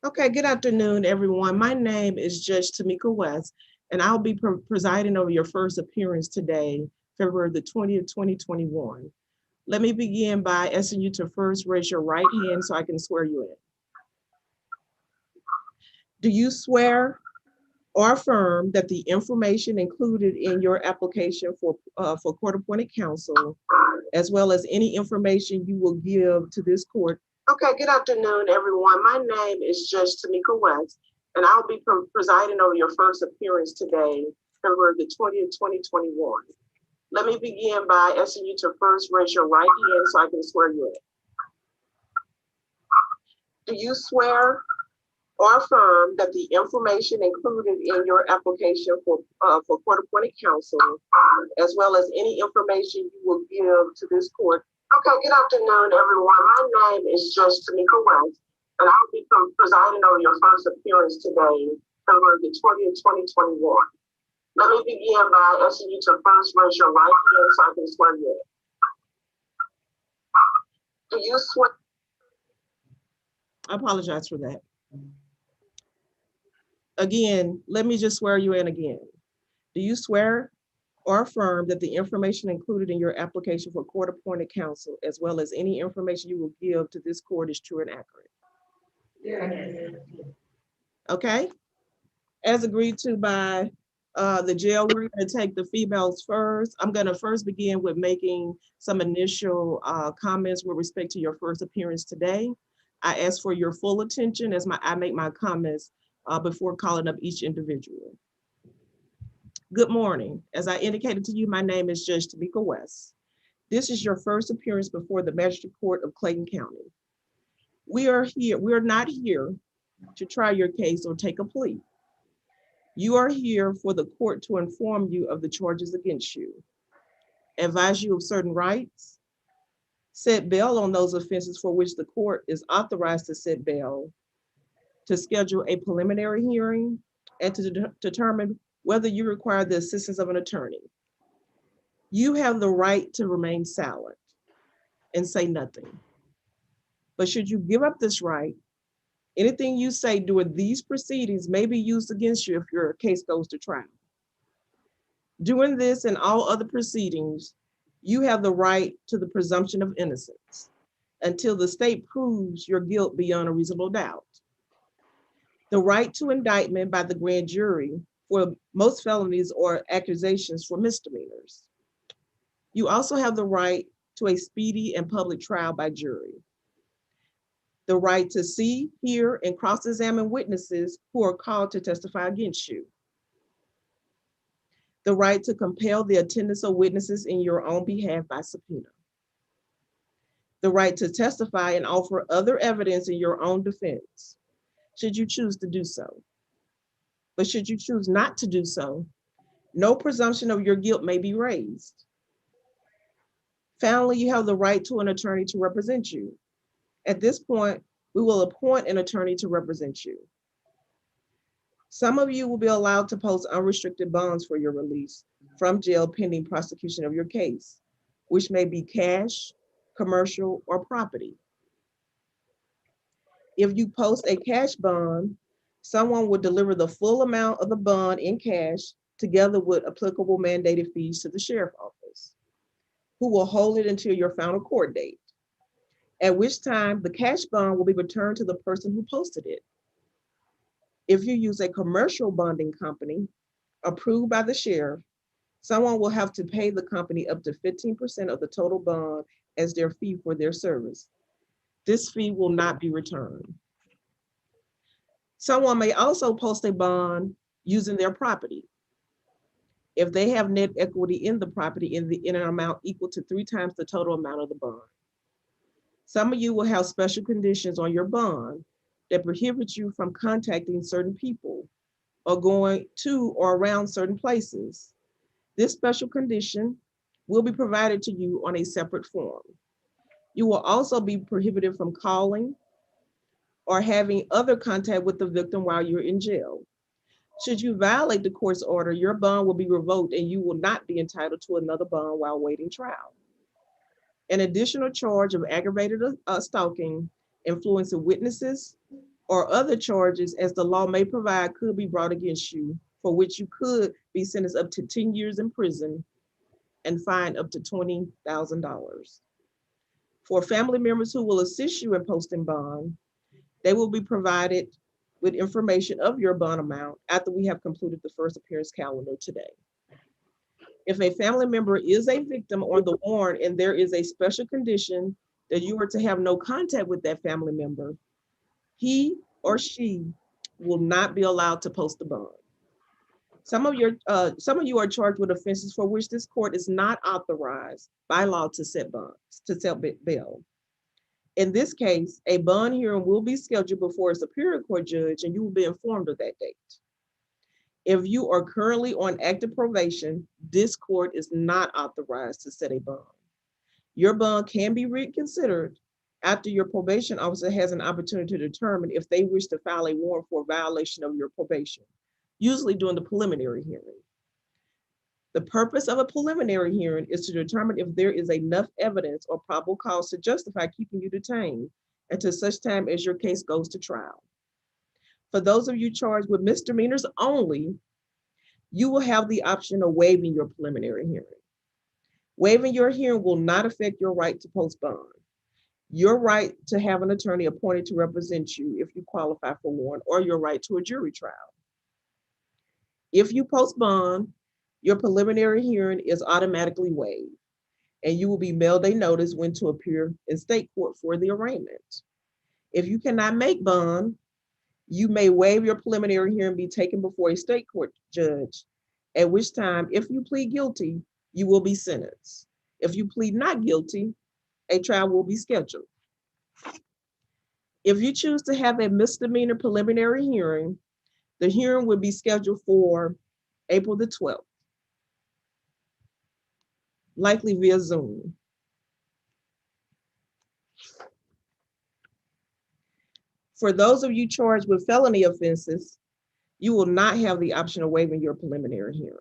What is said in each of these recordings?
Okay, good afternoon, everyone. My name is Judge Tamika West, and I'll be presiding over your first appearance today, February the 20th, 2021. Let me begin by asking you to first raise your right hand so I can swear you in. Do you swear or affirm that the information included in your application for court-appointed counsel, as well as any information you will give to this court? Okay, good afternoon, everyone. My name is Judge Tamika West, and I'll be presiding over your first appearance today, February the 20th, 2021. Let me begin by asking you to first raise your right hand so I can swear you in. Do you swear or affirm that the information included in your application for court-appointed counsel, as well as any information you will give to this court? Okay, good afternoon, everyone. My name is Judge Tamika West, and I'll be presiding over your first appearance today, February the 20th, 2021. Let me begin by asking you to first raise your right hand so I can swear you in. Do you swear? I apologize for that. Again, let me just swear you in again. Do you swear or affirm that the information included in your application for court-appointed counsel, as well as any information you will give to this court, is true and accurate? Yeah. Okay. As agreed to by the jail, we're going to take the females first. I'm going to first begin with making some initial comments with respect to your first appearance today. I ask for your full attention as I make my comments before calling up each individual. Good morning. As I indicated to you, my name is Judge Tamika West. This is your first appearance before the Magistrate Court of Clayton County. We are not here to try your case or take a plea. You are here for the court to inform you of the charges against you, advise you of certain rights, set bail on those offenses for which the court is authorized to set bail, to schedule a preliminary hearing, and to determine whether you require the assistance of an attorney. You have the right to remain silent and say nothing. But should you give up this right, anything you say during these proceedings may be used against you if your case goes to trial. During this and all other proceedings, you have the right to the presumption of innocence until the state proves your guilt beyond a reasonable doubt. The right to indictment by the grand jury for most felonies or accusations for misdemeanors. You also have the right to a speedy and public trial by jury. The right to see, hear, and cross-examine witnesses who are called to testify against you. The right to compel the attendance of witnesses in your own behalf by subpoena. The right to testify and offer other evidence in your own defense, should you choose to do so. But should you choose not to do so, no presumption of your guilt may be raised. Finally, you have the right to an attorney to represent you. At this point, we will appoint an attorney to represent you. Some of you will be allowed to post unrestricted bonds for your release from jail pending prosecution of your case, which may be cash, commercial, or property. If you post a cash bond, someone will deliver the full amount of the bond in cash together with applicable mandated fees to the sheriff's office, who will hold it until your final court date, at which time the cash bond will be returned to the person who posted it. If you use a commercial bonding company approved by the sheriff, someone will have to pay the company up to 15% of the total bond as their fee for their service. This fee will not be returned. Someone may also post a bond using their property. If they have net equity in the property in an amount equal to 3 times the total amount of the bond. Some of you will have special conditions on your bond that prohibit you from contacting certain people or going to or around certain places. This special condition will be provided to you on a separate form. You will also be prohibited from calling or having other contact with the victim while you're in jail. Should you violate the court's order, your bond will be revoked and you will not be entitled to another bond while waiting trial. An additional charge of aggravated stalking, influencing witnesses, or other charges as the law may provide could be brought against you, for which you could be sentenced up to 10 years in prison and fined up to $20,000. For family members who will assist you in posting bond, they will be provided with information of your bond amount after we have concluded the first appearance calendar today. If a family member is a victim on the warrant and there is a special condition that you are to have no contact with that family member, he or she will not be allowed to post the bond. Some of you are charged with offenses for which this court is not authorized by law to set bonds, to set bail. In this case, a bond hearing will be scheduled before a Superior Court judge and you will be informed of that date. If you are currently on active probation, this court is not authorized to set a bond. Your bond can be reconsidered after your probation officer has an opportunity to determine if they wish to file a warrant for violation of your probation, usually during the preliminary hearing. The purpose of a preliminary hearing is to determine if there is enough evidence or probable cause to justify keeping you detained until such time as your case goes to trial. For those of you charged with misdemeanors only, you will have the option of waiving your preliminary hearing. Waiving your hearing will not affect your right to post bond. Your right to have an attorney appointed to represent you if you qualify for one, or your right to a jury trial. If you post bond, your preliminary hearing is automatically waived, and you will be mailed a notice when to appear in state court for the arraignment. If you cannot make bond, you may waive your preliminary hearing and be taken before a state court judge, at which time, if you plead guilty, you will be sentenced. If you plead not guilty, a trial will be scheduled. If you choose to have a misdemeanor preliminary hearing, the hearing will be scheduled for April the 12th, likely via Zoom. For those of you charged with felony offenses, you will not have the option of waiving your preliminary hearing.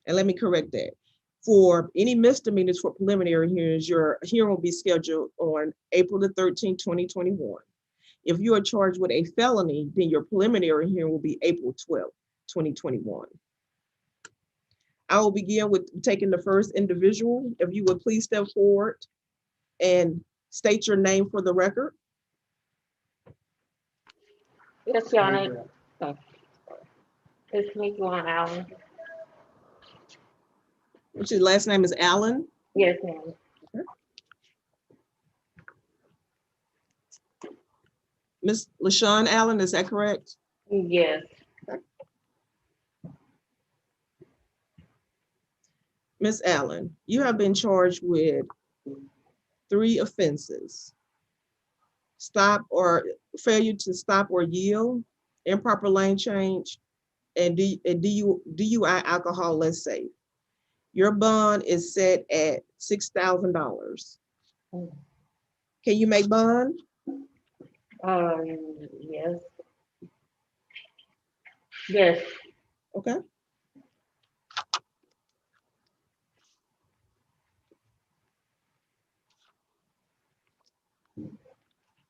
And let me correct that. For any misdemeanors for preliminary hearings, your hearing will be scheduled on April the 13th, 2021. If you are charged with a felony, then your preliminary hearing will be April 12th, 2021. I will begin with taking the first individual. If you would please step forward and state your name for the record. Yes, Your Honor. It's me, Juan Allen. Which your last name is Allen? Yes, ma'am. Ms. LaShawn Allen, is that correct? Yes. Ms. Allen, you have been charged with 3 offenses: stop or failure to stop or yield, improper lane change, and DUI alcohol less safe. Your bond is set at $6,000. Can you make bond? Yes. Yes. Okay.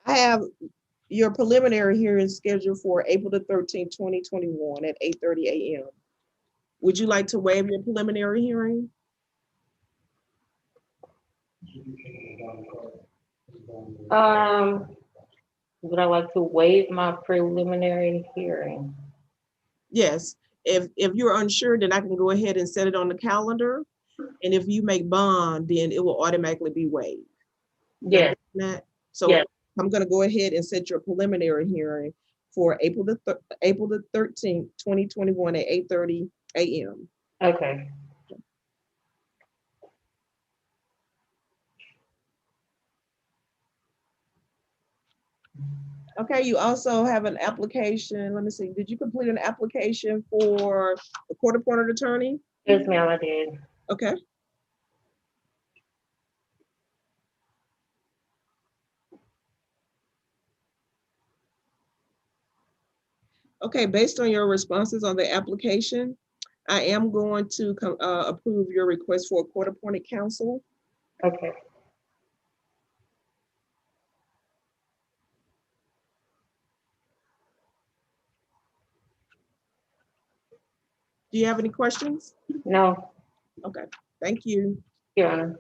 I have your preliminary hearing scheduled for April the 13th, 2021 at 8:30 a.m. Would you like to waive your preliminary hearing? Would I like to waive my preliminary hearing? Yes. If you're unsure, then I can go ahead and set it on the calendar. And if you make bond, then it will automatically be waived. Yes. So yes. I'm going to go ahead and set your preliminary hearing for April the 13th, 2021 at 8:30 a.m. Okay. Okay, you also have an application. Let me see. Did you complete an application for a court-appointed attorney? Yes, ma'am, I did. Okay. Okay, based on your responses on the application, I am going to approve your request for a court-appointed counsel. Okay. Do you have any questions? No, Okay, thank you. Your Honor.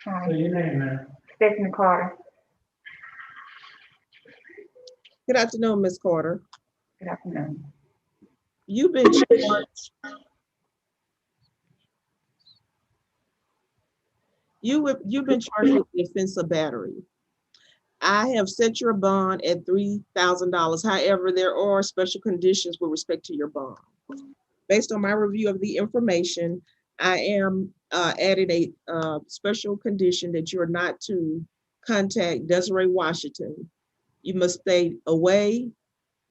Hi, Say your name, man. Stephanie Carter. Good afternoon, Ms. Carter. Good afternoon. You've been charged. You've been charged with the offense of battery. I have set your bond at $3,000. However, there are special conditions with respect to your bond. Based on my review of the information, I am adding a special condition that you're not to contact Desiree Washington. You must stay away,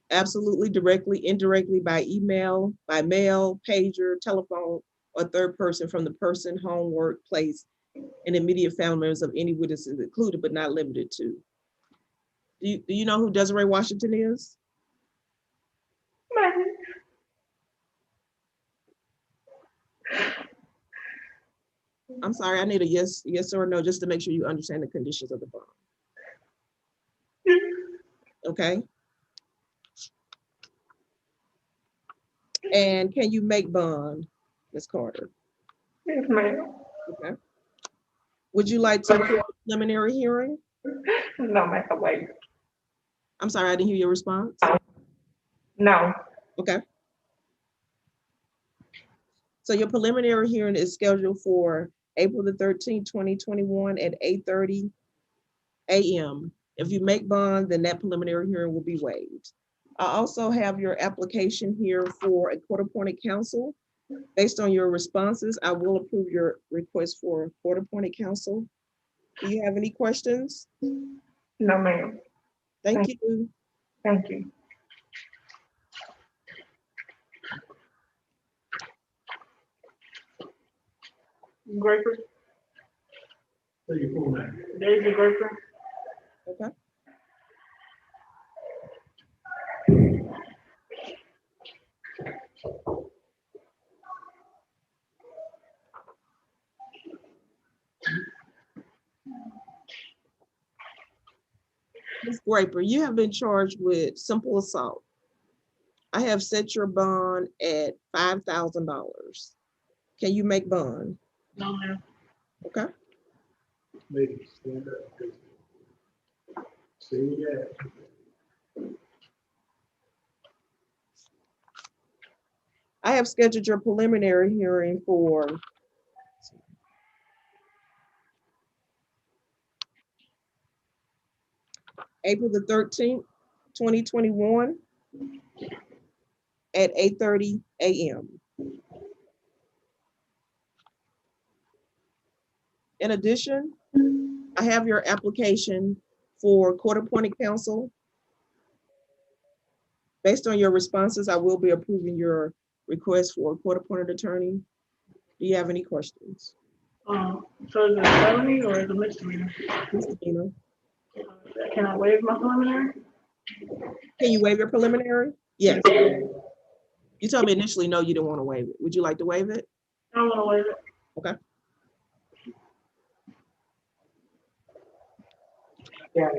absolutely, directly, indirectly, by email, by mail, pager, telephone, or third person from the person, home, workplace, and immediate family members of any witnesses included but not limited to. Do you know who Desiree Washington is? I'm sorry, I need a yes or no, just to make sure you understand the conditions of the bond. Okay. And can you make bond, Ms. Carter? Yes, ma'am. Okay. Would you like to do a preliminary hearing? No, ma'am, wait. I'm sorry, I didn't hear your response. No. Okay. So your preliminary hearing is scheduled for April the 13th, 2021 at 8:30 a.m. If you make bond, then that preliminary hearing will be waived. I also have your application here for a court-appointed counsel. Based on your responses, I will approve your request for court-appointed counsel. Do you have any questions? No, ma'am. Thank you. Thank you. Graper, Say your full name. Daisy Graper. Okay. Ms. Graper, you have been charged with simple assault. I have set your bond at $5,000. Can you make bond? No, ma'am. Okay. Ladies, stand up. Say yes. I have scheduled your preliminary hearing for April the 13th, 2021 at 8:30 a.m. In addition, I have your application for court-appointed counsel. Based on your responses, I will be approving your request for a court-appointed attorney. Do you have any questions? So is it a felony or is it a misdemeanor? Misdemeanor. Can I waive my preliminary? Can you waive your preliminary? Yes. You told me initially, no, you didn't want to waive it. Would you like to waive it? I don't want to waive it. Okay. Yeah.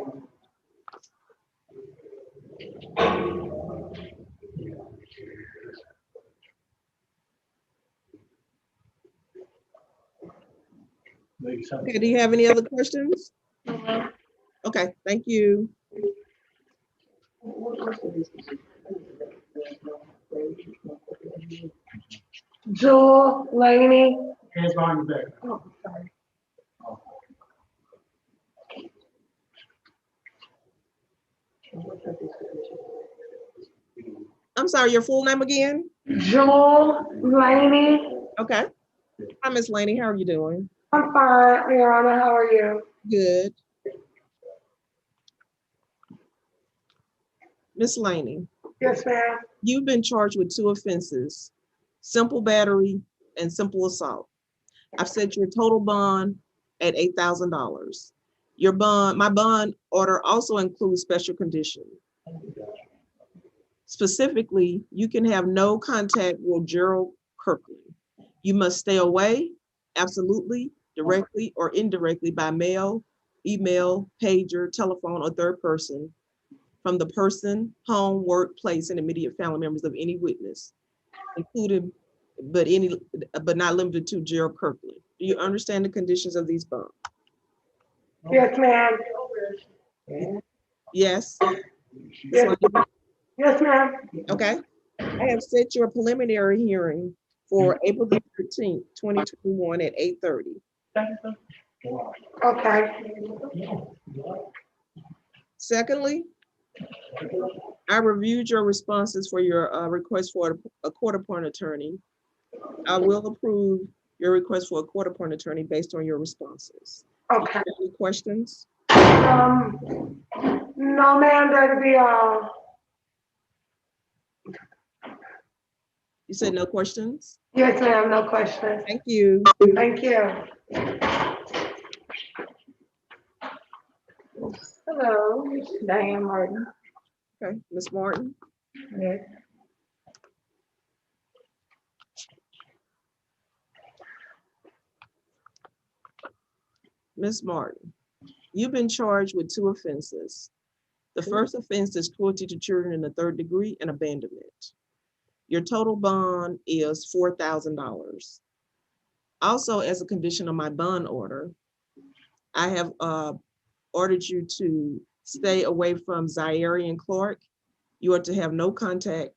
Ladies, Okay, do you have any other questions? Okay, thank you. Joel, Laney. hands behind your back. Oh, sorry. I'm sorry, your full name again? Joel, Laney. Okay. Hi, Miss Laney, how are you doing? I'm fine, Your Honor. How are you? Good. Miss Laney, Yes, ma'am. you've been charged with 2 offenses, simple battery and simple assault. I've set your total bond at $8,000. Your bond, my bond order also includes special conditions. Specifically, you can have no contact with Gerald Kirkland. You must stay away, absolutely, directly or indirectly by mail, email, pager, telephone, or third person from the person, home, workplace, and immediate family members of any witness, including but not limited to Gerald Kirkland. Do you understand the conditions of these bonds? Yes, ma'am. Yes. Yes, yes, ma'am. Okay. I have set your preliminary hearing for April the 13th, 2021 at 8:30. Okay. Secondly, I reviewed your responses for your request for a court-appointed attorney. I will approve your request for a court-appointed attorney based on your responses. Okay. Any questions? No, ma'am, that'll be all. You said no questions? Yes, ma'am, no questions. Thank you. Thank you. Hello, Diane Martin. Okay, Ms. Martin. Yes. Ms. Martin, you've been charged with 2 offenses. The first offense is cruelty to children in the 3rd degree and abandonment. Your total bond is $4,000. Also, as a condition of my bond order, I have ordered you to stay away from Zaire and Clark. You are to have no contact,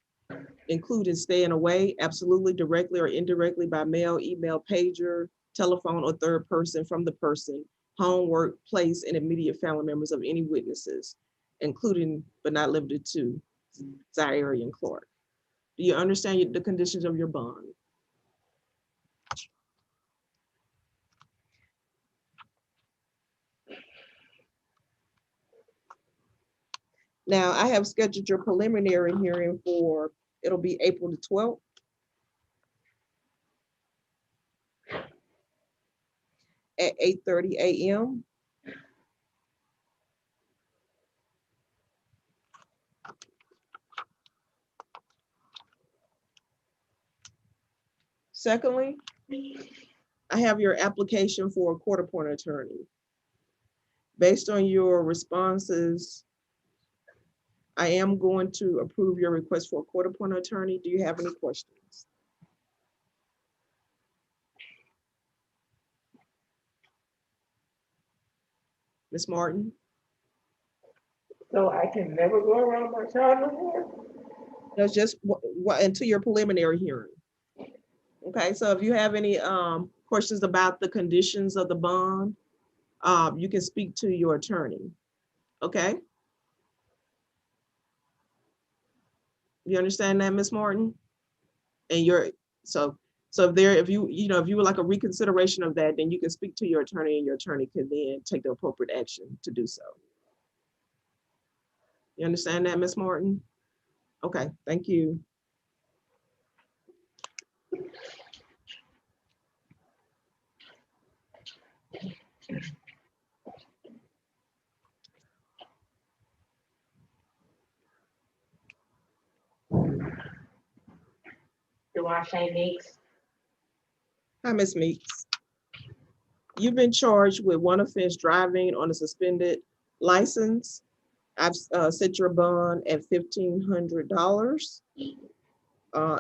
including staying away, absolutely, directly or indirectly by mail, email, pager, telephone, or third person from the person, home, workplace, and immediate family members of any witnesses, including but not limited to Zaire and Clark. Do you understand the conditions of your bond? Now, I have scheduled your preliminary hearing for, it'll be April the 12th. At 8:30 a.m. Secondly, I have your application for a court-appointed attorney. Based on your responses, I am going to approve your request for a court-appointed attorney. Do you have any questions? Ms. Martin? So I can never go around my child no more? That's just until your preliminary hearing. Okay, so if you have any questions about the conditions of the bond, you can speak to your attorney. Okay? You understand that, Ms. Martin? And if you would like a reconsideration of that, then you can speak to your attorney and your attorney can then take the appropriate action to do so. You understand that, Ms. Martin? Okay, thank you. Do I say Meeks? Hi, Ms. Meeks. You've been charged with 1 offense, driving on a suspended license. I've set your bond at $1,500.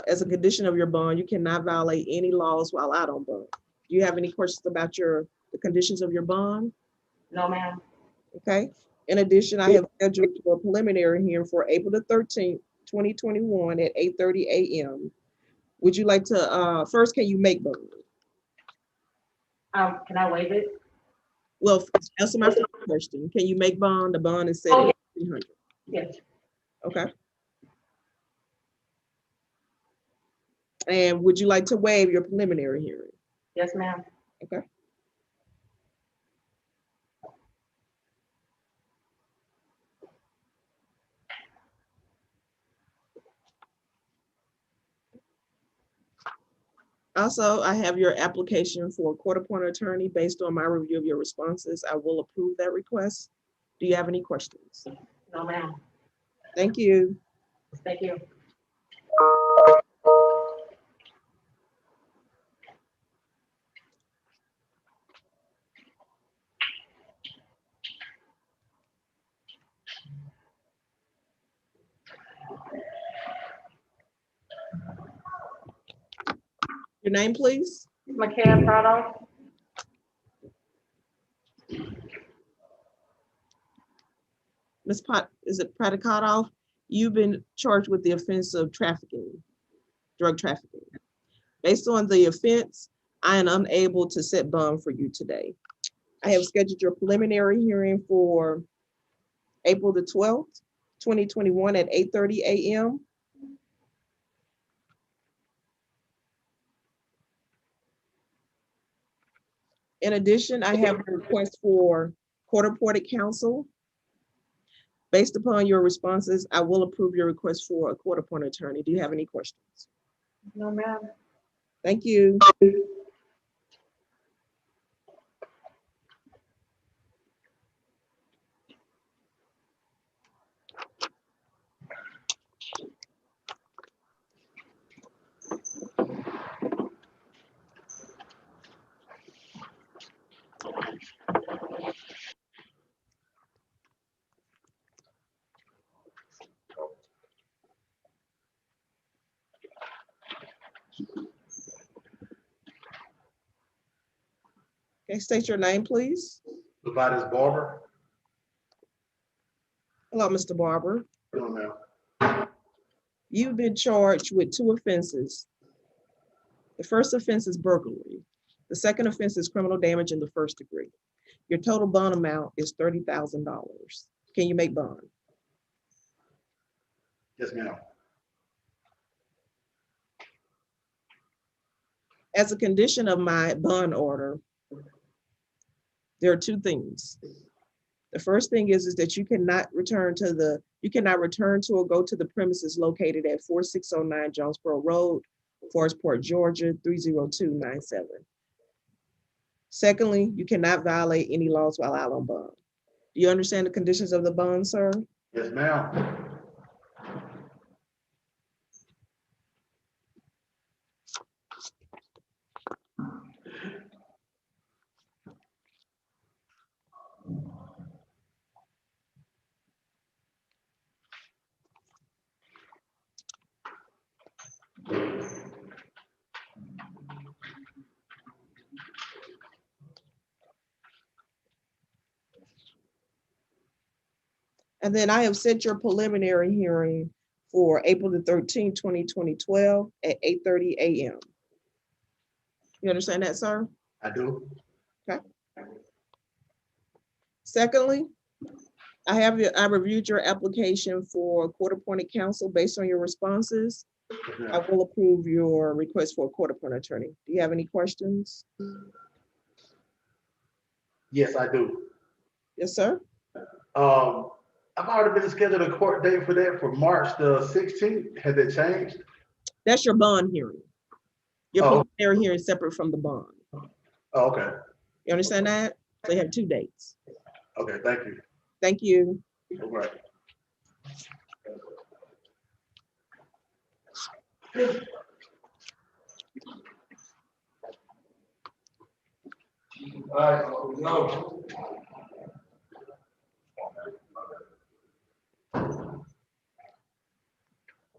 As a condition of your bond, you cannot violate any laws while out on bond. Do you have any questions about the conditions of your bond? No, ma'am. Okay. In addition, I have scheduled for a preliminary hearing for April the 13th, 2021 at 8:30 a.m. Would you like to, first, can you make bond? Can I waive it? Well, answer my first question. Can you make bond? The bond is set Oh, at $300. Yes. Okay. And would you like to waive your preliminary hearing? Yes, ma'am. Okay. Also, I have your application for a court-appointed attorney. Based on my review of your responses, I will approve that request. Do you have any questions? No, ma'am. Thank you. Thank you. Your name, please? McCann Pradoff. Ms. Pot, is it Pratikatov? You've been charged with the offense of trafficking, drug trafficking. Based on the offense, I am unable to set bond for you today. I have scheduled your preliminary hearing for April the 12th, 2021 at 8:30 a.m. In addition, I have a request for court-appointed counsel. Based upon your responses, I will approve your request for a court-appointed attorney. Do you have any questions? No, ma'am. Thank you. Okay, state your name, please. Levitas Barber. Hello, Mr. Barber. Hello, ma'am. You've been charged with 2 offenses. The first offense is burglary. The second offense is criminal damage in the 1st degree. Your total bond amount is $30,000. Can you make bond? Yes, ma'am. As a condition of my bond order, there are 2 things. The first thing is that you cannot return to or go to the premises located at 4609 Jonesboro Road, Forestport, Georgia, 30297. Secondly, you cannot violate any laws while out on bond. Do you understand the conditions of the bond, sir? Yes, ma'am. And then I have set your preliminary hearing for April the 13th, 2012 at 8:30 a.m. You understand that, sir? I do. Secondly, I reviewed your application for court-appointed counsel. Based on your responses, Yes, I ma'am. will approve your request for a court-appointed attorney. Do you have any questions? Yes, I do. Yes, sir. I've already been scheduled a court date for that for March the 16th. Has it changed? That's your bond hearing. Your Oh. preliminary hearing is separate from the bond. Oh, okay. You understand that? So you have 2 dates. Okay, thank you. Thank you. All right. No.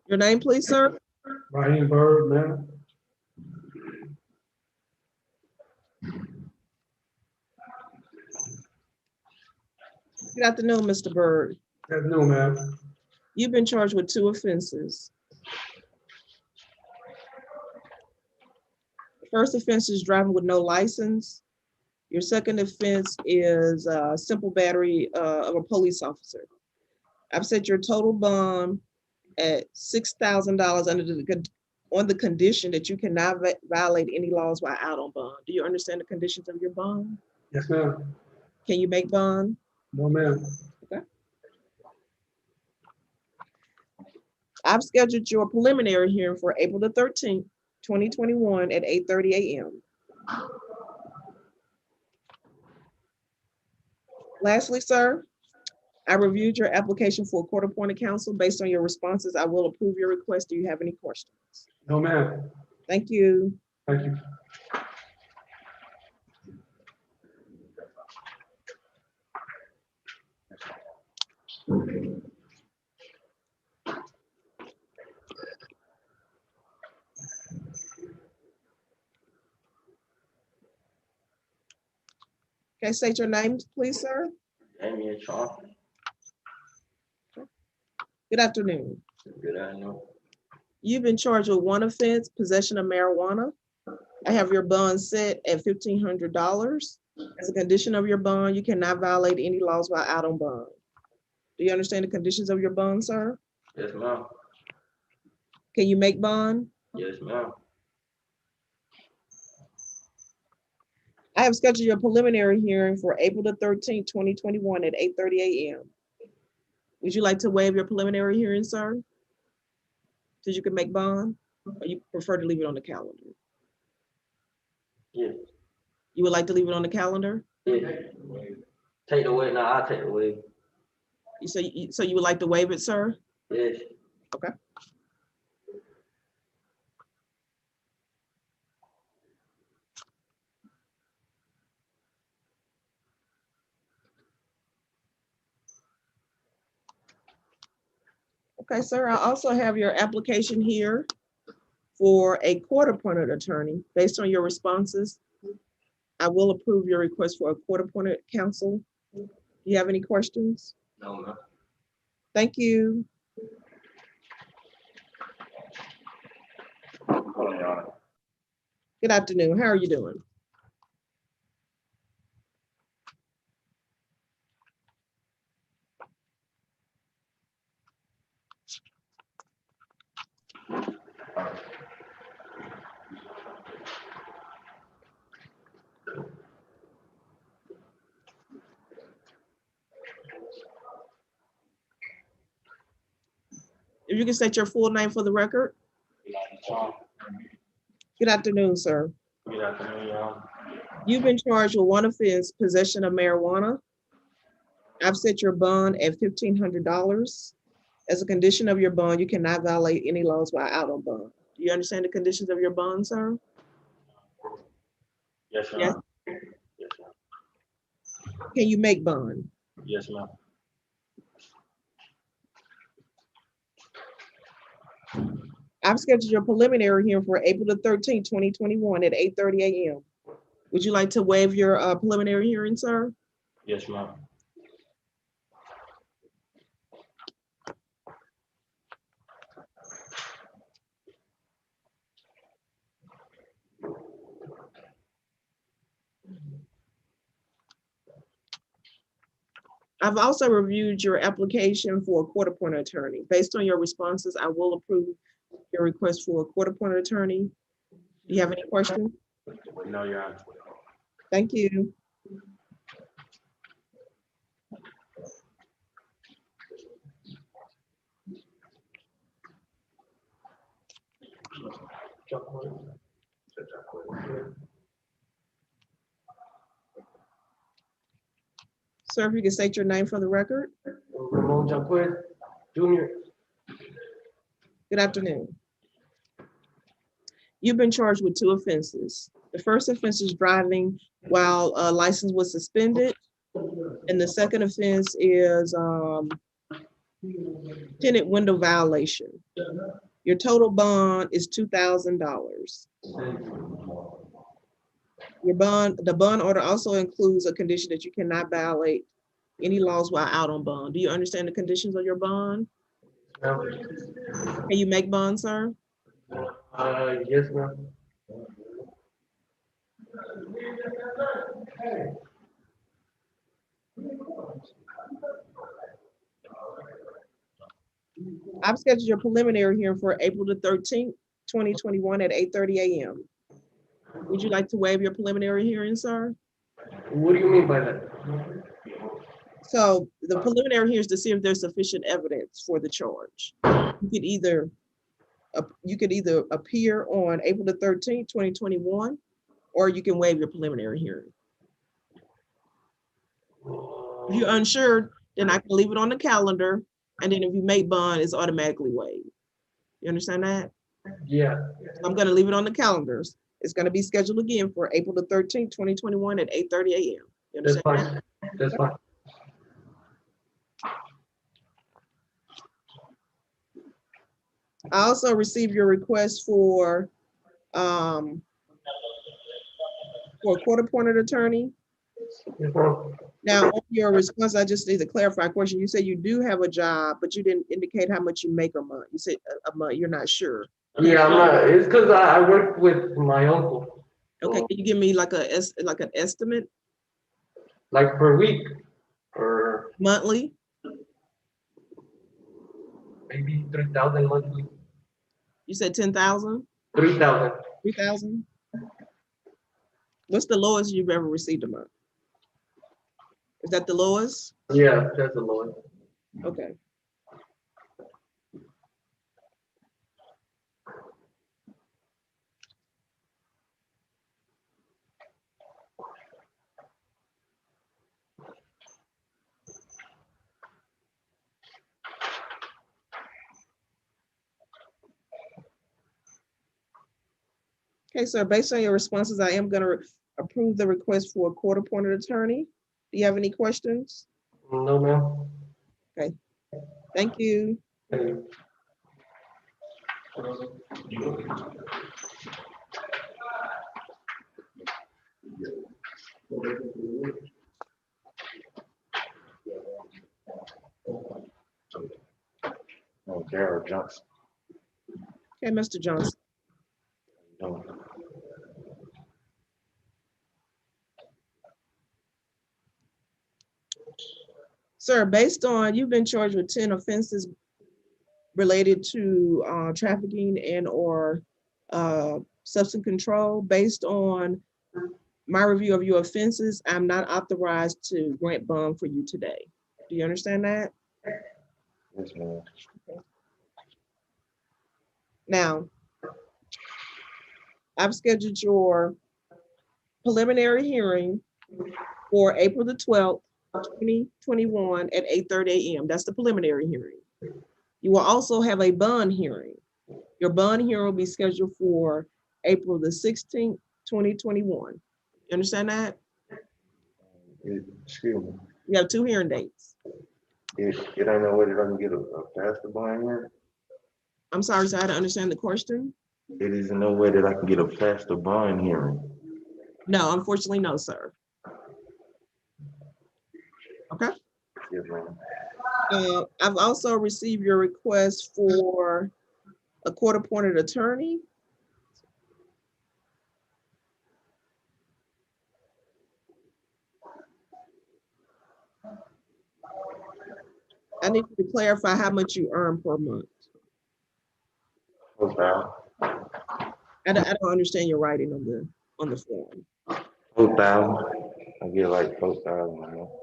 Your name, please, sir? Ryan Bird, ma'am. Good afternoon, Mr. Bird. Yes, no, ma'am. You've been charged with 2 offenses. The first offense is driving with no license. Your second offense is simple battery of a police officer. I've set your total bond at $6,000 on the condition that you cannot violate any laws while out on bond. Do you understand the conditions of your bond? Yes, ma'am. Can you make bond? No, ma'am. I've scheduled your preliminary hearing for April the 13th, 2021 at 8:30 a.m. Lastly, sir, I reviewed your application for court-appointed counsel. Based on your responses, I will approve your request. Do you have any questions? No, ma'am. Thank you. Thank you. Okay, state your name, please, sir. Damien Chalk. Good afternoon. Good afternoon. You've been charged with one offense, possession of marijuana. I have your bond set at $1,500. As a condition of your bond, you cannot violate any laws while out on bond. Do you understand the conditions of your bond, sir? Yes, ma'am. Can you make bond? Yes, ma'am. I have scheduled your preliminary hearing for April the 13th, 2021 at 8:30 a.m. Would you like to waive your preliminary hearing, sir? So you can make bond, or you prefer to leave it on the calendar? Yes. You would like to leave it on the calendar? Yes. Take the way. No, I'll take the way. So you would like to waive it, sir? Yes. Okay. Okay, sir, I also have your application here for a court-appointed attorney. Based on your responses, I will approve your request for a court-appointed counsel. Do you have any questions? No, ma'am. Thank you. Hold on, Your Honor. Good afternoon. How are you doing? If you can state your full name for the record. Good afternoon, sir. Good afternoon, Your Honor. You've been charged with one offense, possession of marijuana. I've set your bond at $1,500. As a condition of your bond, you cannot violate any laws while out on bond. Do you understand the conditions of your bond, sir? Yes, Your Yes. Honor. Yes, ma'am. Can you make bond? Yes, ma'am. I've scheduled your preliminary hearing for April the 13th, 2021 at 8:30 a.m. Would you like to waive your preliminary hearing, sir? Yes, ma'am. I've also reviewed your application for a court-appointed attorney. Based on your responses, I will approve your request for a court-appointed attorney. Do you have any questions? No, Your Honor. Thank you. Sir, if you can state your name for the record. Ramon Jaquez Jr. Good afternoon. You've been charged with two offenses. The first offense is driving while a license was suspended. And the second offense is tenant window violation. Your total bond is $2,000. The bond order also includes a condition that you cannot violate any laws while out on bond. Do you understand the conditions of your bond? Can you make bond, sir? Yes, ma'am. I've scheduled your preliminary hearing for April the 13th, 2021 at 8:30 a.m. Would you like to waive your preliminary hearing, sir? What do you mean by that? So the preliminary here is to see if there's sufficient evidence for the charge. You could either appear on April the 13th, 2021, or you can waive your preliminary hearing. If you're unsure, then I can leave it on the calendar, and then if you make bond, it's automatically waived. You understand that? Yeah. I'm gonna leave it on the calendars. It's gonna be scheduled again for April the 13th, 2021 at 8:30 a.m. You That's understand that? fine. That's fine. I also received your request for a court-appointed attorney. Yes, ma'am. Now, on your response, I just need to clarify a question. You said you do have a job, but you didn't indicate how much you make a month. You said a month, you're not sure. Yeah, I'm not, it's because I work with my uncle. Okay, So, can you give me like like an estimate like per week, or monthly? maybe 3,000 monthly. You said 10,000, 3,000. 3,000? What's the lowest you've ever received a month? Is that the lowest? Yeah, that's the lowest. Okay. Okay, sir, based on your responses, I am gonna approve the request for a court-appointed attorney. Do you have any questions? No, ma'am. Thank you. Hey. Oh, Garrett Johnson. Okay, Mr. Johnson. No. Sir, based on, you've been charged with 10 offenses related to trafficking and or substance control. Based on my review of your offenses, I'm not authorized to grant bond for you today. Do you understand that? Yes, ma'am. Now, I've scheduled your preliminary hearing for April the 12th, 2021 at 8:30 a.m. That's the preliminary hearing. You will also have a bond hearing. Your bond hearing will be scheduled for April the 16th, 2021. You understand that? Excuse me. You have 2 hearing dates. It ain't no way that I can get a faster bond here. I'm sorry, sir, I don't understand the question. It is no way that I can get a faster bond hearing. No, unfortunately, no, sir. Okay. Yes, ma'am. I've also received your request for a court-appointed attorney. I need you to clarify how much you earn per month. 4,000. I don't understand your writing on the form. 4,000. I get like 4,000. You know?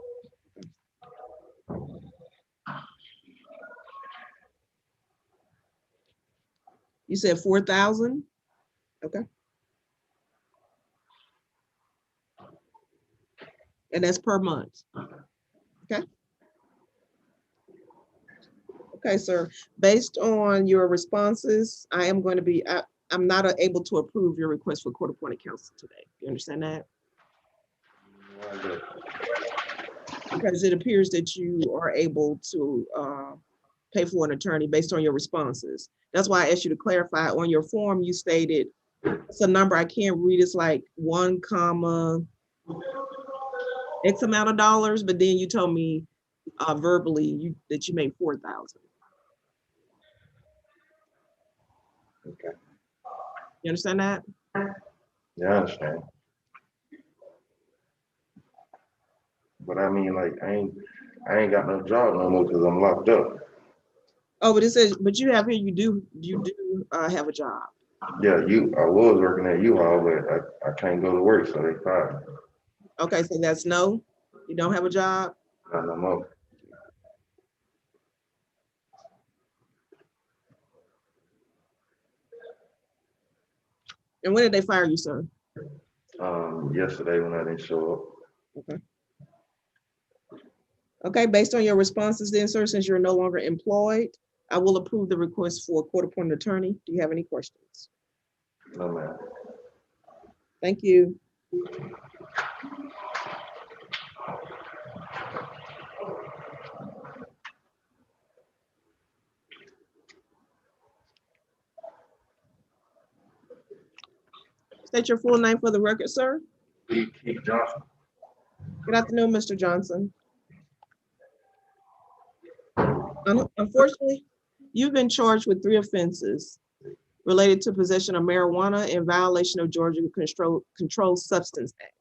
You said 4,000? Okay. And that's per month. Okay. Okay, sir. Based on your responses, I am going to be, I'm not able to approve your request for court-appointed counsel today. You understand that? Because it appears that you are able to pay for an attorney based on your responses. That's why I asked you to clarify. On your form, you stated it's a number I can't read. It's like 1 comma X amount of dollars, but then you told me verbally that you made 4,000. Okay. You understand that? Yeah, I understand. But I mean, like, I ain't got no job no more because I'm locked up. Oh, but it says, but you have here, you do have a job. Yeah, I was working at U-Haul, but I can't go to work, so they fired me. Okay, so that's no, you don't have a job? Not no more. And when did they fire you, sir? Yesterday when I didn't show up. Okay. Okay, based on your responses then, sir, since you're no longer employed, I will approve the request for a court-appointed attorney. Do you have any questions? No, man. Thank you. State your full name for the record, sir. Keith Johnson. Good afternoon, Mr. Johnson. Unfortunately, you've been charged with 3 offenses related to possession of marijuana in violation of Georgia Controlled Substance Act.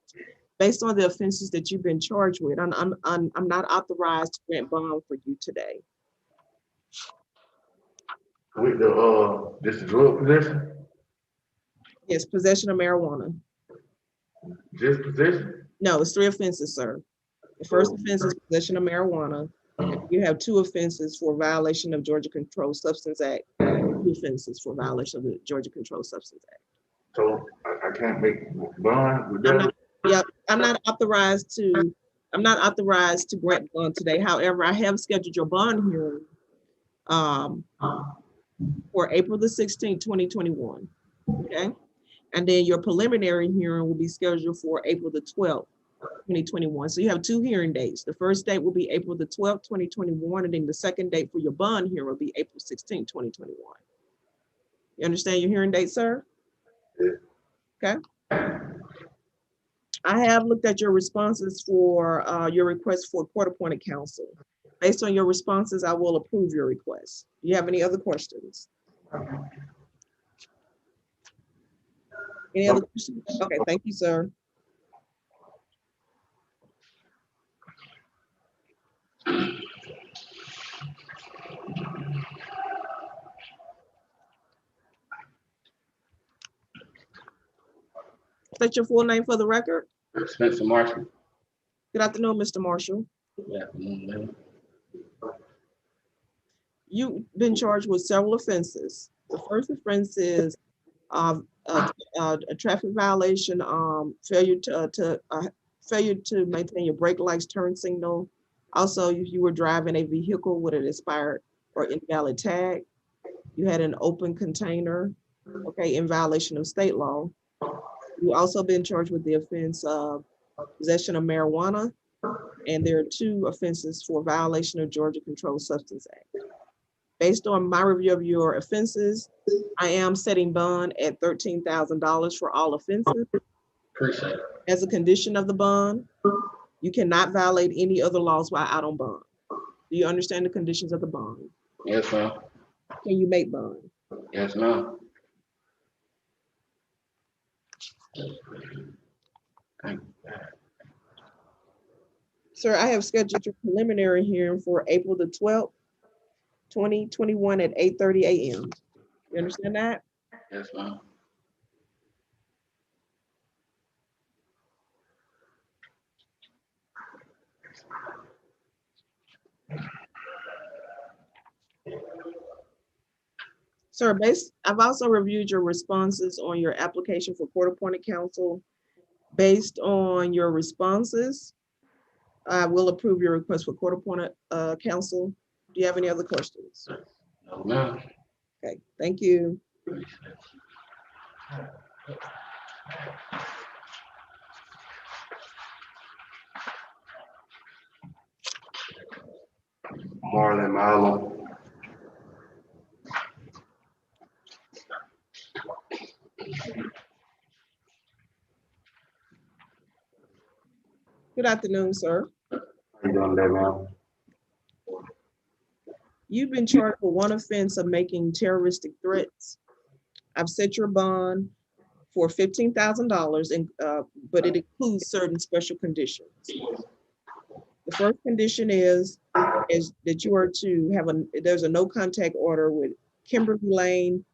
Based on the offenses that you've been charged with, I'm not authorized to grant bond for you today. With the, just the drug possession, Yes, possession of marijuana. just possession? No, it's 3 offenses, sir. The first offense is possession of marijuana. You have 2 offenses for violation of Georgia Controlled Substance Act. 2 offenses for violation of the Georgia Controlled Substance Act. So I can't make bond with that? I'm not authorized to grant bond today. However, I have scheduled your bond hearing for April the 16th, 2021. Okay. And then your preliminary hearing will be scheduled for April the 12th, 2021. So you have 2 hearing dates. The first date will be April the 12th, 2021, and then the second date for your bond hearing will be April 16th, 2021. You understand your hearing date, sir? Yeah. Okay. I have looked at your responses for your request for court-appointed counsel. Based on your responses, I will approve your request. Do you have any other questions? Any other questions? Okay, thank you, sir. State your full name for the record. Spencer Marshall. Good afternoon, Mr. Marshall. Good afternoon, ma'am. You've been charged with several offenses. The first offense is a traffic violation, failure to maintain your brake lights, turn signal. Also, if you were driving a vehicle with an expired or invalid tag, you had an open container, okay, in violation of state law. You also been charged with the offense of possession of marijuana, and there are 2 offenses for violation of Georgia Controlled Substance Act. Based on my review of your offenses, I am setting bond at $13,000 for all offenses. Appreciate it. As a condition of the bond, you cannot violate any other laws while out on bond. Do you understand the conditions of the bond? Yes, ma'am. Can you make bond? Yes, ma'am. Thank you. Sir, I have scheduled your preliminary hearing for April the 12th, 2021 at 8:30 a.m. You understand that? Yes, ma'am. Sir, I've also reviewed your responses on your application for court-appointed counsel. Based on your responses, I will approve your request for court-appointed counsel. Do you have any other questions? No, ma'am. Okay, thank you. Marlon Mallow. Good afternoon, sir. How you doing today, ma'am? You've been charged for 1 offense of making terroristic threats. I've set your bond for $15,000, and but it includes certain special conditions. The first condition is that you are to have there's a no contact order with Kimberly Lane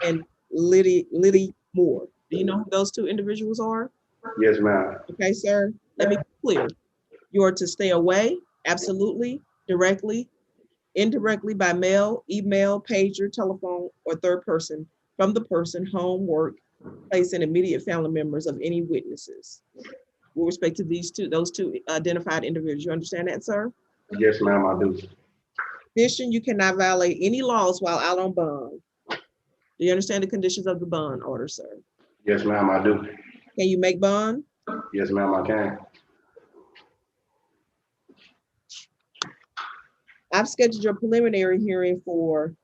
and Liddy Moore. Do you know who those 2 individuals are? Yes, ma'am. Okay, sir, let me be clear. You are to stay away, absolutely, directly, indirectly by mail, email, pager, telephone, or third person from the person, home, work, place, and immediate family members of any witnesses. With respect to those two identified individuals, you understand that, sir? Yes, ma'am, I do. In addition, you cannot violate any laws while out on bond. Do you understand the conditions of the bond order, sir? Yes, ma'am, I do. Can you make bond? Yes, ma'am, I can. I've scheduled your preliminary hearing for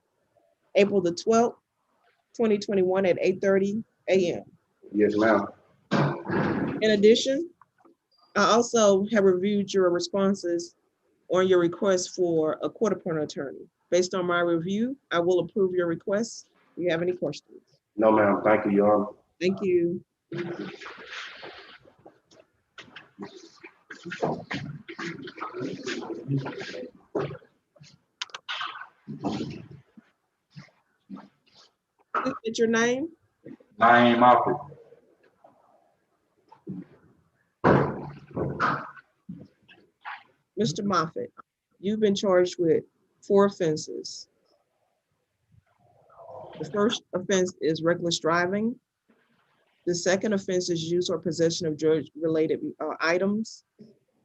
April the 12th, 2021 at 8:30 a.m. Yes, ma'am. In addition, I also have reviewed your responses on your request for a court-appointed attorney. Based on my review, I will approve your request. Do you have any questions? No, ma'am. Thank you, Your Honor. Thank you. Please state your name. Naeem Alfred. Mr. Moffitt, you've been charged with 4 offenses. The first offense is reckless driving. The second offense is use or possession of drug-related items.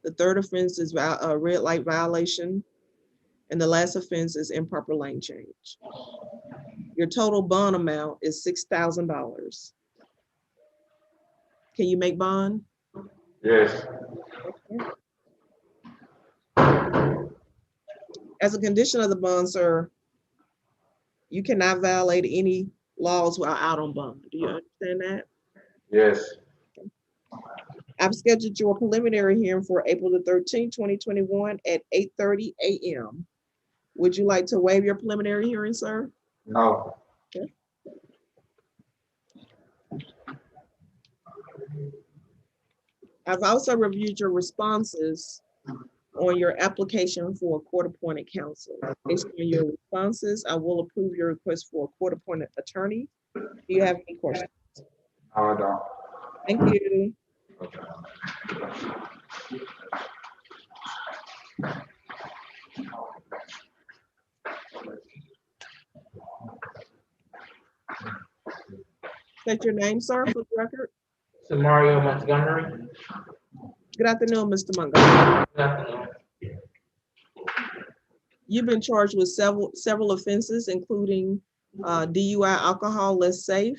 The third offense is a red light violation. And the last offense is improper lane change. Your total bond amount is $6,000. Can you make bond? Yes. As a condition of the bond, sir, you cannot violate any laws while out on bond. Do you understand that? Yes. I've scheduled your preliminary hearing for April the 13th, 2021 at 8:30 a.m. Would you like to waive your preliminary hearing, sir? No. Okay. I've also reviewed your responses on your application for a court-appointed counsel. Based on your responses, I will approve your request for a court-appointed attorney. Do you have any questions? No, I don't. Thank you. State your name, sir, for the record. Mario Montgomery. Good afternoon, Mr. Montgomery. Good afternoon. You've been charged with several offenses, including DUI, alcohol less safe,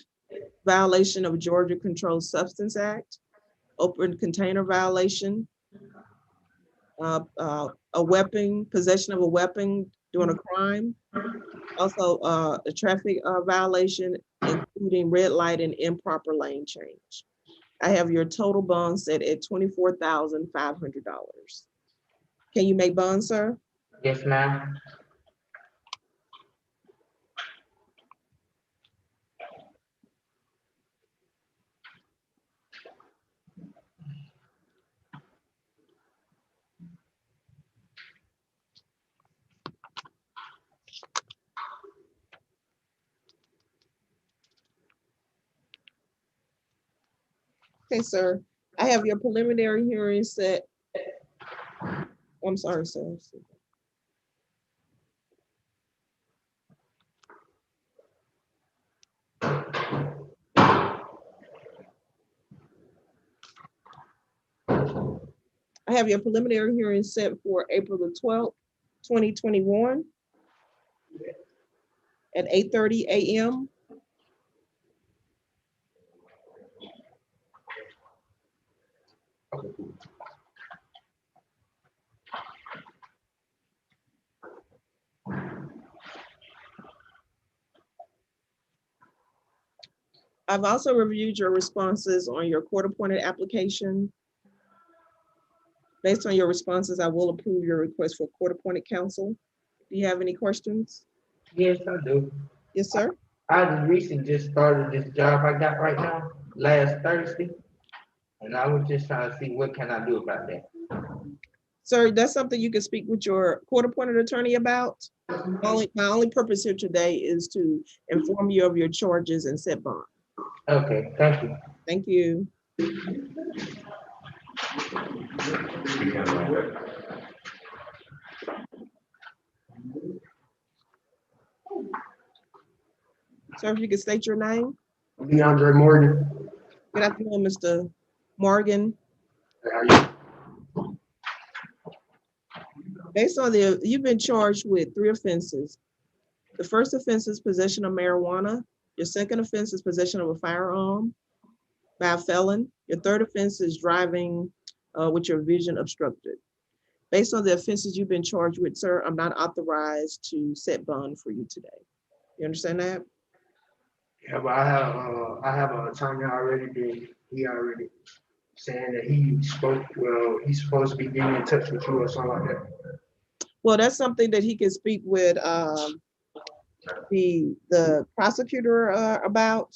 violation of Georgia Controlled Substance Act, open container violation, a weapon, possession of a weapon during a crime, also a traffic violation, including red light and improper lane change. I have your total bond set at $24,500. Can you make bond, sir? Yes, ma'am. Okay, sir. I have your preliminary hearing set. I'm sorry, sir. I have your preliminary hearing set for April the 12th, 2021 at 8:30 a.m. I've also reviewed your responses on your court-appointed application. Based on your responses, I will approve your request for court-appointed counsel. Do you have any questions? Yes, I do. Yes, sir. I recently just started this job I got right now, last Thursday. And I was just trying to see what can I do about that. Sir, that's something you can speak with your court-appointed attorney about. My only purpose here today is to inform you of your charges and set bond. Okay, thank you. Thank you. Sir, if you could state your name. DeAndre Morgan. Good afternoon, Mr. Morgan. How are you? Based on you've been charged with 3 offenses. The first offense is possession of marijuana. Your second offense is possession of a firearm by a felon. Your third offense is driving with your vision obstructed. Based on the offenses you've been charged with, sir, I'm not authorized to set bond for you today. You understand that? Yeah, but I have an attorney already. He already saying that he's supposed to be getting in touch with you or something like that. Well, that's something that he can speak with the prosecutor about.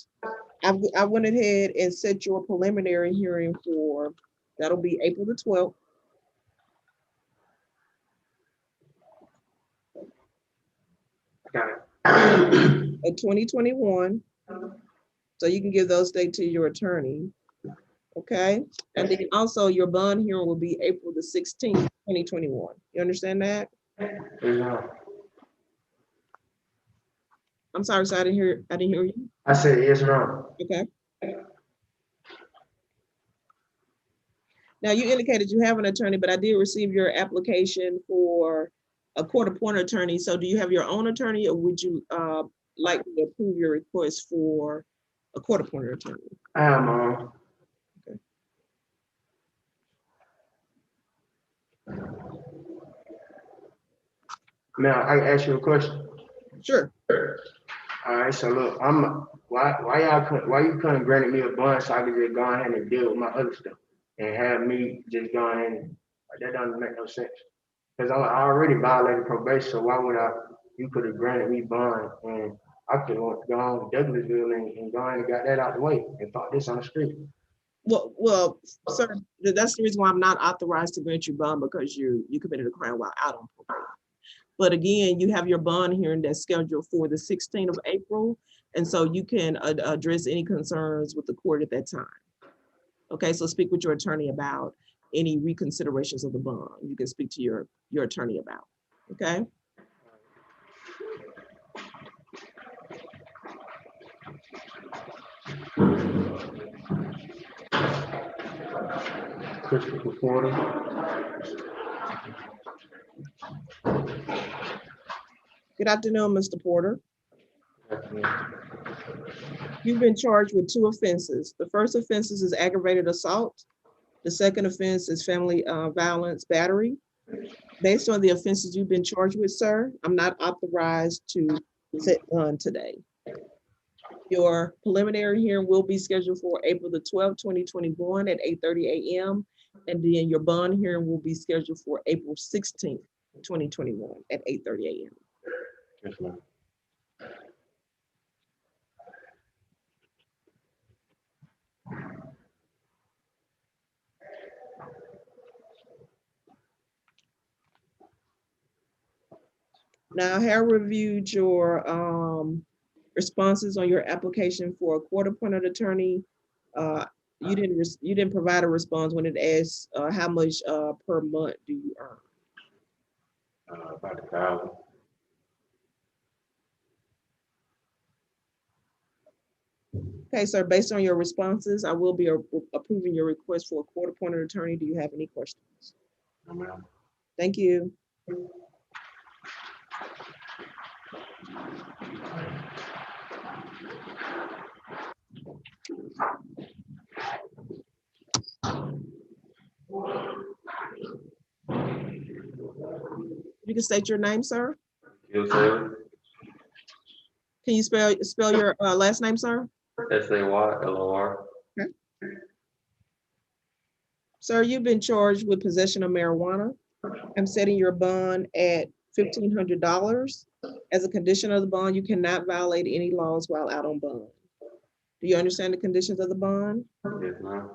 I went ahead and set your preliminary hearing for, that'll be April the 12th. Got it. Of 2021. So you can give those dates to your attorney. Okay, and then also your bond hearing will be April the 16th, 2021. You understand that? I'm sorry, so I didn't hear you. I said yes, ma'am. Okay. Now you indicated you have an attorney, but I did receive your application for a court-appointed attorney. So do you have your own attorney, or would you like to approve your request for a court-appointed attorney? I am. Now I can ask you a question. Sure. All right, so look, why you couldn't grant me a bond so I could just go ahead and deal with my other stuff and have me just go ahead and, like, that doesn't make no sense. Because I already violated probation, so why would you could have granted me bond and I could have gone on to Douglasville and gone and got that out the way and fought this on the street. Well, sir, that's the reason why I'm not authorized to grant you bond, because you committed a crime while out on probation. But again, you have your bond hearing that's scheduled for the 16th of April. And so you can address any concerns with the court at that time. Okay, so speak with your attorney about any reconsiderations of the bond. You can speak to your attorney about, okay? Christopher Porter. Good afternoon, Mr. Porter. You've been charged with 2 offenses. The first offense is aggravated assault. The second offense is family violence battery. Based on the offenses you've been charged with, sir, I'm not authorized to set bond today. Your preliminary hearing will be scheduled for April the 12th, 2021 at 8:30 a.m. And then your bond hearing will be scheduled for April 16th, 2021 at 8:30 a.m. Yes, ma'am. Now, I have reviewed your responses on your application for a court-appointed attorney. You didn't provide a response when it asks how much per month do you earn? About 1,000. Okay, sir, based on your responses, I will be approving your request for a court-appointed attorney. Do you have any questions? No, ma'am. Thank you. You can state your name, sir. Taylor, Can you spell your last name, sir? SAYLOR. Sir, you've been charged with possession of marijuana. I'm setting your bond at $1,500. As a condition of the bond, you cannot violate any laws while out on bond. Do you understand the conditions of the bond? Yes, ma'am.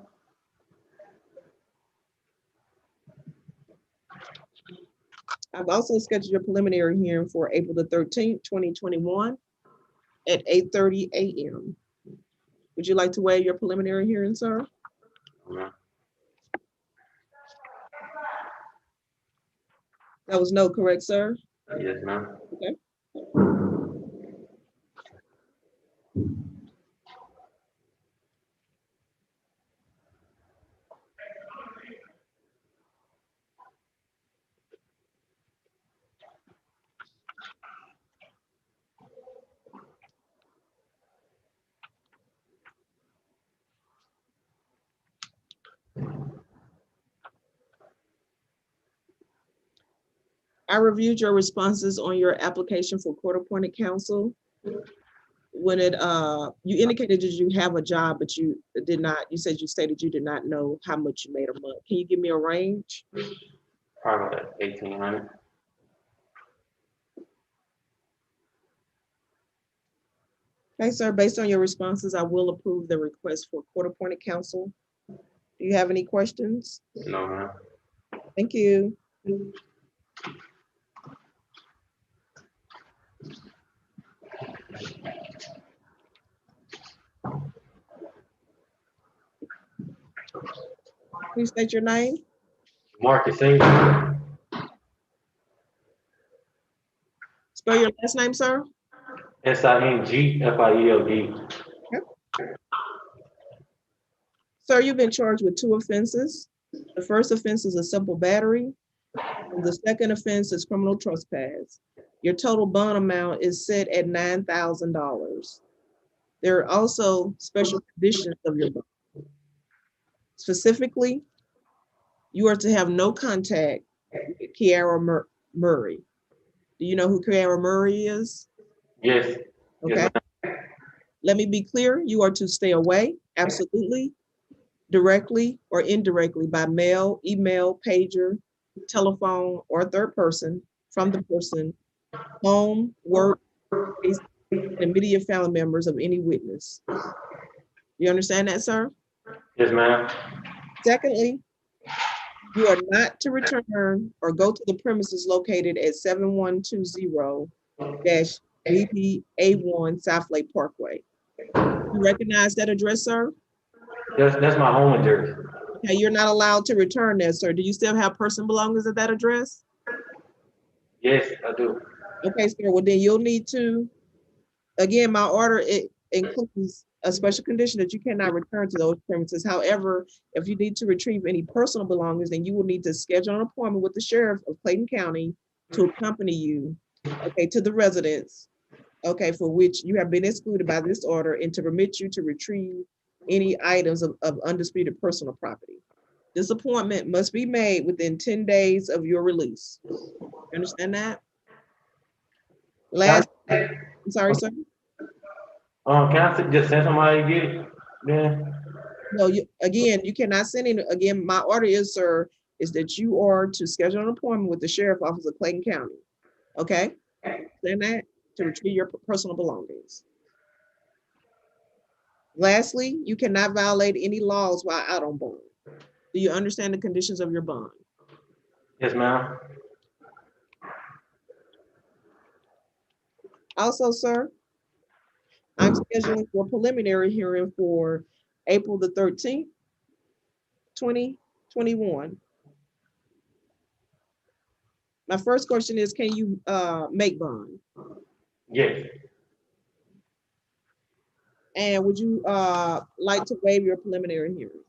I've also scheduled your preliminary hearing for April the 13th, 2021 at 8:30 a.m. Would you like to waive your preliminary hearing, sir? No. That was no, correct, sir? Yes, ma'am. Okay. I reviewed your responses on your application for court-appointed counsel. when it, you indicated that you have a job, but you did not, you said you stated you did not know how much you made a month. Can you give me a range? Probably like 1,800. Okay, sir, based on your responses, I will approve the request for court-appointed counsel. Do you have any questions? No, ma'am. Thank you. Please state your name. Marcus Singh, Spell your last name, sir. SINGFIELD. Sir, you've been charged with 2 offenses. The first offense is a simple battery, and the second offense is criminal trespass. Your total bond amount is set at $9,000. There are also special conditions of your bond. Specifically, you are to have no contact with Kiara Murray. Do you know who Kiara Murray is? Yes. Okay. Yes, Let me be clear, you are to stay away, absolutely, directly or indirectly by mail, email, pager, telephone, or third person from the person, home, work, and immediate family members of any witness. You understand that, sir? yes, ma'am. Secondly, You are not to return or go to the premises located at 7120-BBA1 South Lake Parkway. You recognize that address, sir? That's my home address. Okay, you're not allowed to return there, sir. Do you still have personal belongings at that address? Yes, I do. Okay, sir, well then you'll need to, again, my order, it includes a special condition that you cannot return to those premises. However, if you need to retrieve any personal belongings, then you will need to schedule an appointment with the sheriff of Clayton County to accompany you, okay, to the residence, okay, for which you have been excluded by this order, and to permit you to retrieve any items of undisputed personal property. This appointment must be made within 10 days of your release. You understand that? Last, I'm sorry, sir. Can I just send somebody to get it then? No, again, you cannot send in, again, my order is, sir, is that you are to schedule an appointment with the sheriff office of Clayton County. Okay? Send that to retrieve your personal belongings. Lastly, you cannot violate any laws while out on bond. Do you understand the conditions of your bond? Yes, ma'am. Also, sir, I'm scheduling for a preliminary hearing for April the 13th, 2021. My first question is, can you make bond? Yes. And would you like to waive your preliminary hearing?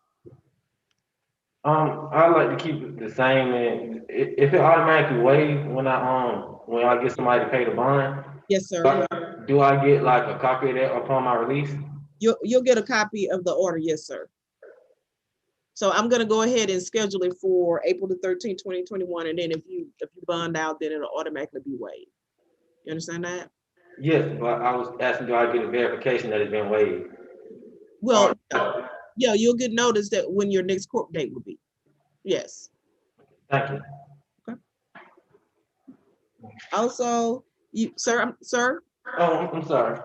I like to keep it the same, and if it automatically waives when I get somebody to pay the bond, Yes, sir. do I get like a copy of that upon my release? You'll get a copy of the order, yes, sir. So I'm gonna go ahead and schedule it for April the 13th, 2021, and then if you bond out, then it'll automatically be waived. You understand that? Yes, but I was asking, do I get a verification that it's been waived? Well, yeah, you'll get notice that when your next court date will be. Yes. Thank you. Okay. Also, sir. Oh, I'm sorry.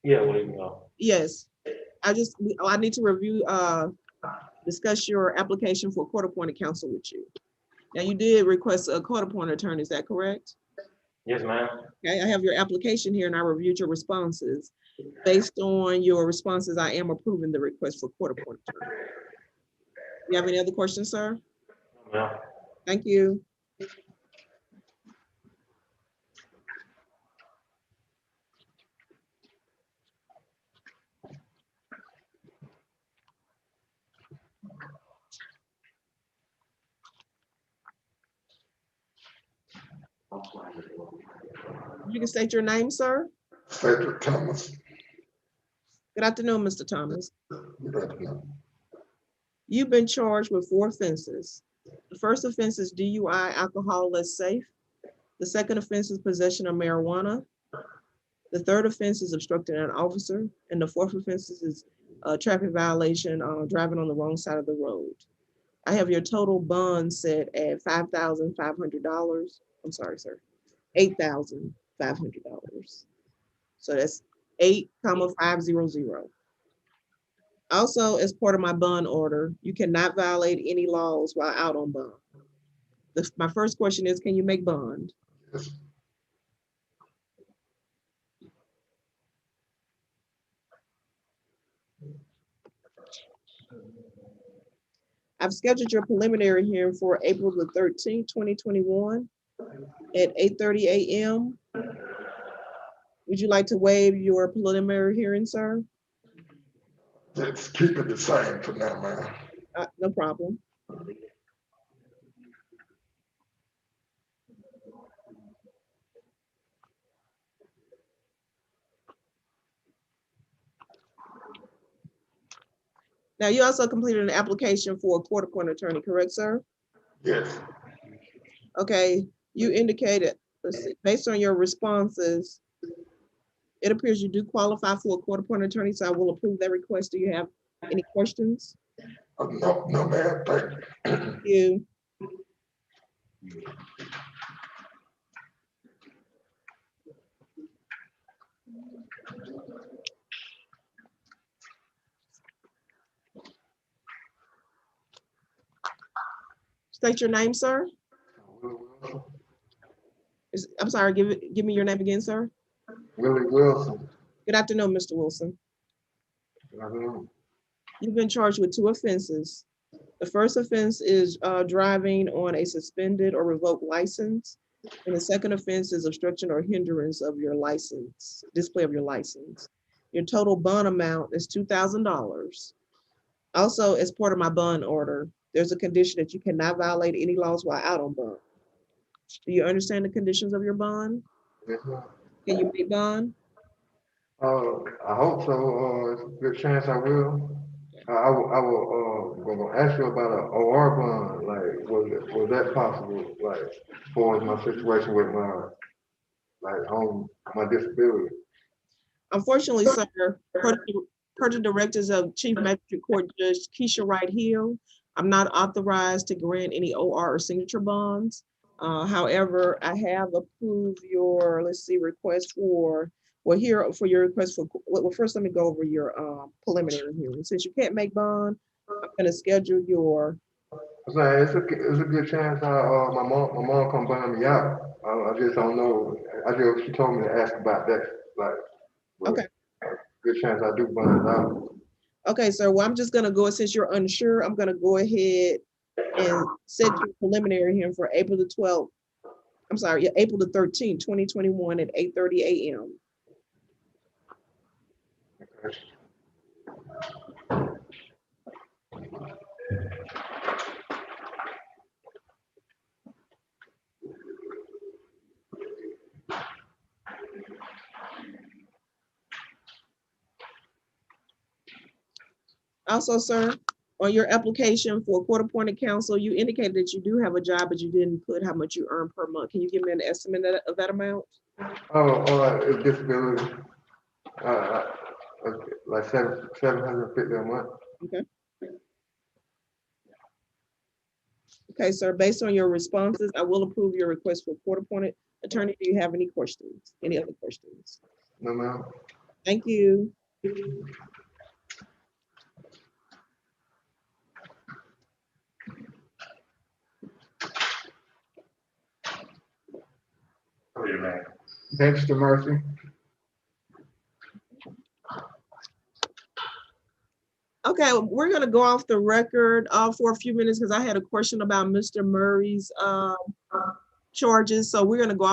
Yeah, wait, no. Yes, I need to review, discuss your application for court-appointed counsel with you. Now, you did request a court-appointed attorney, is that correct? Yes, ma'am. Okay, I have your application here and I reviewed your responses. Based on your responses, I am approving the request for court-appointed attorney. You have any other questions, sir? No. Thank you. You can state your name, sir. Frederick Thomas. Good afternoon, Mr. Thomas. Good afternoon. You've been charged with 4 offenses. The first offense is DUI, alcohol less safe. The second offense is possession of marijuana. The third offense is obstructing an officer, and the fourth offense is a traffic violation, driving on the wrong side of the road. I have your total bond set at $5,500. I'm sorry, sir, $8,500. So that's 8,500. Also, as part of my bond order, you cannot violate any laws while out on bond. My first question is, can you make bond? Yes. I've scheduled your preliminary hearing for April the 13th, 2021 at 8:30 a.m. Would you like to waive your preliminary hearing, sir? Let's keep it the same for now, man. No problem. Now, you also completed an application for a court-appointed attorney, correct, sir? Yes. Okay, you indicated, let's see, based on your responses, it appears you do qualify for a court-appointed attorney, so I will approve that request. Do you have any questions? No, no, ma'am, thank you. Thank you. State your name, sir. I'm sorry, give me your name again, sir. Willie Wilson. Good afternoon, Mr. Wilson. You've been charged with 2 offenses. The first offense is driving on a suspended or revoked license. And the second offense is obstruction or hindrance of your license, display of your license. Your total bond amount is $2,000. Also, as part of my bond order, there's a condition that you cannot violate any laws while out on bond. Do you understand the conditions of your bond? Yes, ma'am. Can you make bond? I hope so. It's a good chance I will. I will gonna ask you about an OR bond. Like, was that possible? Like, as far as my situation with my disability. Unfortunately, sir, per the directives of Chief Magistrate Court Judge Keisha Wright Hill, I'm not authorized to grant any OR or signature bonds. However, I have approved your, request for, well, here for your request for, well, first let me go over your preliminary hearing. Since you can't make bond, I'm gonna schedule your. It's a good chance my mom come buy me out. I just don't know. She told me to ask about that. Like, Okay. Good chance I do bond out. Okay, sir. Well, I'm just gonna go, since you're unsure, I'm gonna go ahead and set your preliminary hearing for April the 12th. I'm sorry, yeah, April the 13th, 2021 at 8:30 a.m. Okay. Also, sir, on your application for court-appointed counsel, you indicated that you do have a job, but you didn't put how much you earn per month. Can you give me an estimate of that amount? It's disability. Like $750 a month. Okay. Okay, sir, based on your responses, I will approve your request for court-appointed attorney. Do you have any questions? Any other questions? No, ma'am. Thank you. Oh, yeah, man. Dexter Murphy. Okay, we're gonna go off the record for a few minutes because I had a question about Mr. Murray's charges. So we're gonna go off